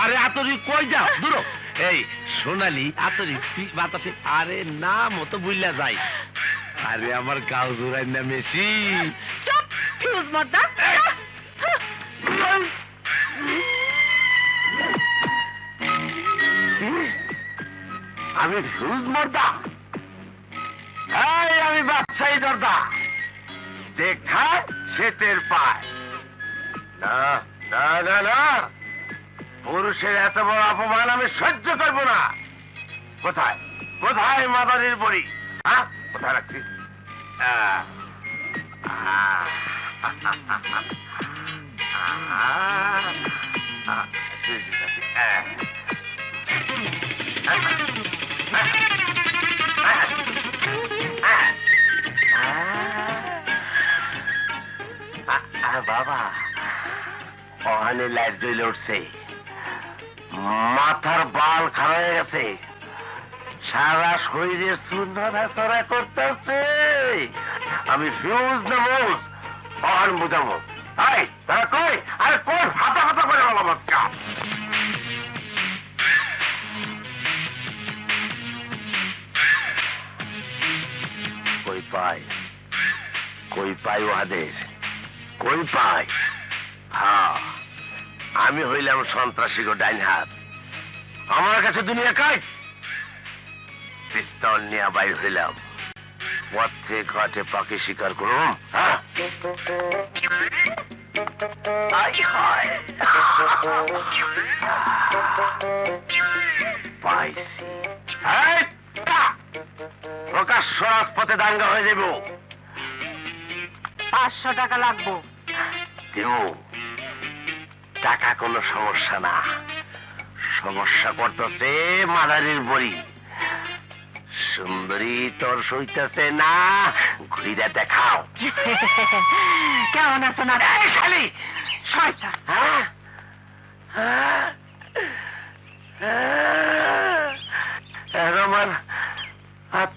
আরে আতরি কই যাও দূর এই সোনালি আতরি বাতাসে আরে নাম মতো বুইলা যাই আরে আমার গাও জোড়াই না মেশি চুপ ফিউজ মর্দা আমি ফিউজ মর্দা আমি বাদশাহী দর্দা যে খায় সে টের পায় না না না না পুরুষের এত বড় অপমান আমি সহ্য করবো না কোথায় কোথায় মাদারির বড়ি হ্যাঁ কোথায় রাখছি বাবা ওখানে লাইট জ্বলে উঠছে মাথার বাল খারাপ হয়ে গেছে সারা শরীরে চুনরা করতেছে আমি ফিউজ না মোজ ওখানে বুঝাবো তারা কই আরে কোন হাতা হাতা করে বললাম আজকা কই পাই ও আদেশ কই পাই হ্যাঁ আমি হইলাম সন্ত্রাসী গো ডাইন হাত আমার কাছে দুনিয়া কাজ পিস্তল নিয়ে বাইর হইলাম পথে ঘাটে পাখি শিকার করুম প্রকাশ্য রাজপথে দাঙ্গা হয়ে যাব 500 টাকা লাগবো কেউ টাকা কোনো সমস্যা না সমস্যা করতেছে মাদারির বড়ি সুন্দরী তোর সইতেছে না ঘুরিয়া দেখাও কেমন আছো না শয়তান হ্যাঁ